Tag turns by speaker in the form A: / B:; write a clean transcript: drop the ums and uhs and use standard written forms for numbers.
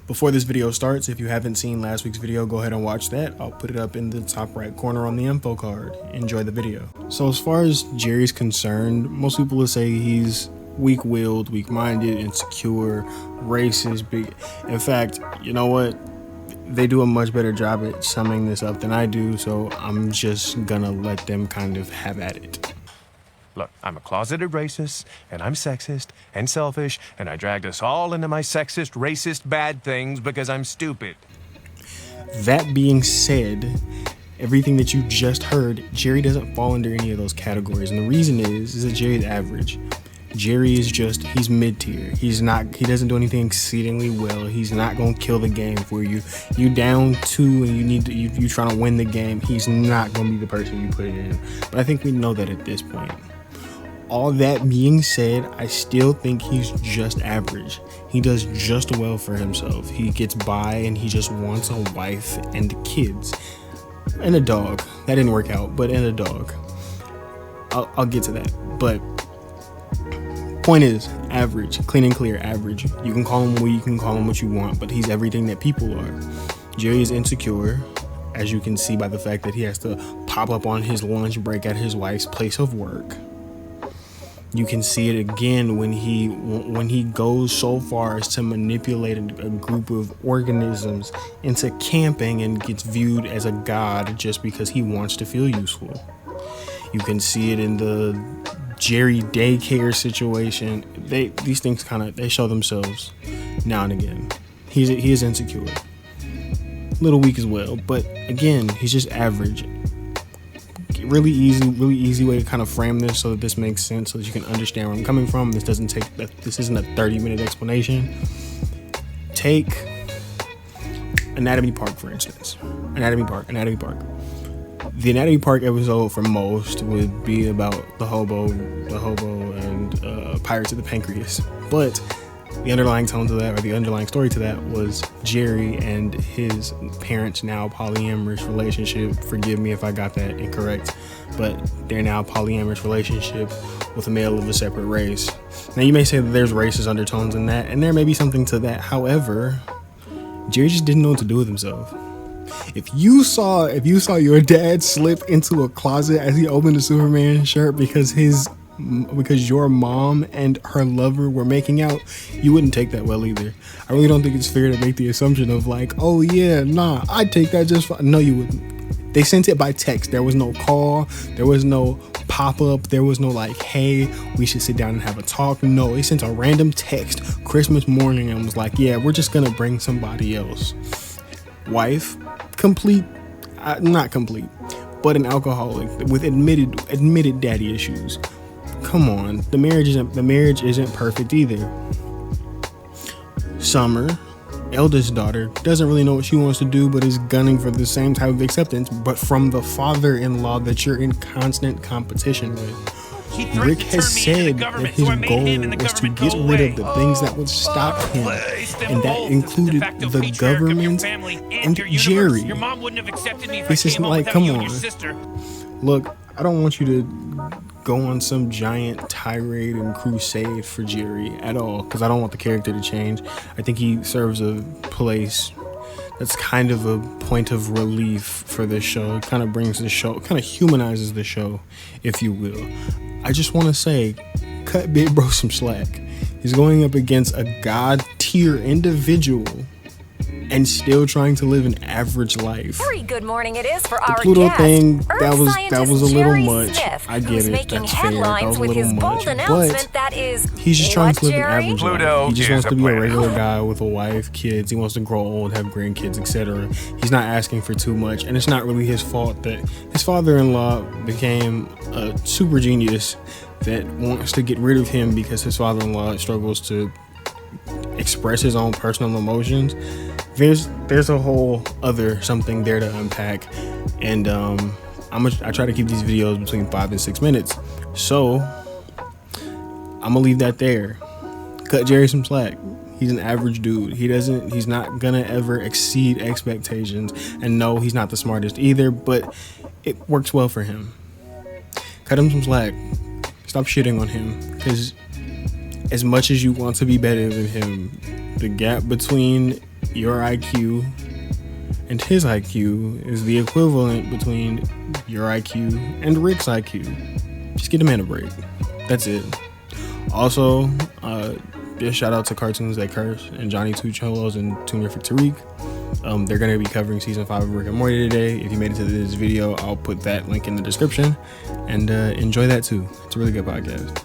A: Before this video starts, if you haven't seen last week's video, go ahead and watch that. I'll put it up in the top right corner on the info card. Enjoy the video. So as far as Jerry's concerned, most people will say he's weak-willed, weak-minded, insecure, racist, big. In fact, you know what? They do a much better job at summing this up than I do, so I'm just gonna let them kind of have at it.
B: Look, I'm a closeted racist, and I'm sexist, and selfish, and I dragged us all into my sexist, racist, bad things because I'm stupid.
A: That being said, everything that you just heard, Jerry doesn't fall under any of those categories, and the reason is that Jerry's average. Jerry is he's mid-tier. He doesn't do anything exceedingly well. He's not gonna kill the game for you. You down 2 and you trying to win the game. He's not gonna be the person you put it in. But I think we know that at this point. All that being said, I still think he's just average. He does just well for himself. He gets by and he just wants a wife and kids. And a dog. That didn't work out, but and a dog. I'll get to that. But point is, average. Clean and clear, average. You can call him weak, you can call him what you want, but he's everything that people are. Jerry is insecure, as you can see by the fact that he has to pop up on his lunch break at his wife's place of work. You can see it again when he goes so far as to manipulate a group of organisms into camping and gets viewed as a god just because he wants to feel useful. You can see it in the Jerry daycare situation. These things they show themselves now and again. He is insecure, a little weak as well, but again, he's just average. Really easy way to kind of frame this so that this makes sense, so that you can understand where I'm coming from. This isn't a 30-minute explanation. Take Anatomy Park, for instance. Anatomy Park. The Anatomy Park episode for most would be about the hobo and Pirates of the Pancreas. But the underlying tone to that, or the underlying story to that, was Jerry and his parents' now polyamorous relationship. Forgive me if I got that incorrect, but they're now polyamorous relationship with a male of a separate race. Now you may say that there's racist undertones in that, and there may be something to that. However, Jerry just didn't know what to do with himself. If you saw your dad slip into a closet as he opened a Superman shirt because your mom and her lover were making out, you wouldn't take that well either. I really don't think it's fair to make the assumption of like, oh yeah, nah, I'd take that just fine. No, you wouldn't. They sent it by text. There was no call. There was no pop-up. There was no like, hey, we should sit down and have a talk. No, they sent a random text Christmas morning and was like, yeah, we're just gonna bring somebody else. Wife, complete, not complete, but an alcoholic with admitted daddy issues. Come on, the marriage isn't perfect either. Summer, eldest daughter, doesn't really know what she wants to do, but is gunning for the same type of acceptance, but from the father-in-law that you're in constant competition with. Rick has said that his goal was to get rid of the things that would stop him, and that included the government and Jerry. This is like, come on. Look, I don't want you to go on some giant tirade and crusade for Jerry at all, because I don't want the character to change. I think he serves a place that's kind of a point of relief for this show. It kind of brings the show, kind of humanizes the show, if you will. I just want to say, cut Big Bro some slack. He's going up against a god tier individual and still trying to live an average life.
C: Very good morning it is for
A: the
C: our
A: Pluto
C: guest,
A: thing, that was a little
C: Jerry
A: much.
C: Smith,
A: I get it.
C: making
A: That's fair. That was a
C: with
A: little
C: his
A: much.
C: bold
A: But
C: that is,
A: he's just trying to live an average
B: Pluto
A: life. He just wants to be a
B: planet.
A: regular guy with a wife, kids. He wants to grow old, have grandkids, etc. He's not asking for too much, and it's not really his fault that his father-in-law became a super genius that wants to get rid of him because his father-in-law struggles to express his own personal emotions. There's a whole other something there to unpack, and I try to keep these videos between 5 and 6 minutes, so I'm gonna leave that there. Cut Jerry some slack. He's an average dude. He's not gonna ever exceed expectations, and no, he's not the smartest either, but it works well for him. Cut him some slack. Stop shitting on him, because as much as you want to be better than him, the gap between your IQ and his IQ is the equivalent between your IQ and Rick's IQ. Just get the man a break. That's it. Also, big shout out to Cartoons That Curse and Johnny Two Cholos and Tuner for Tariq. They're going to be covering season 5 of Rick and Morty today. If you made it to this video, I'll put that link in the description, and enjoy that too. It's a really good podcast.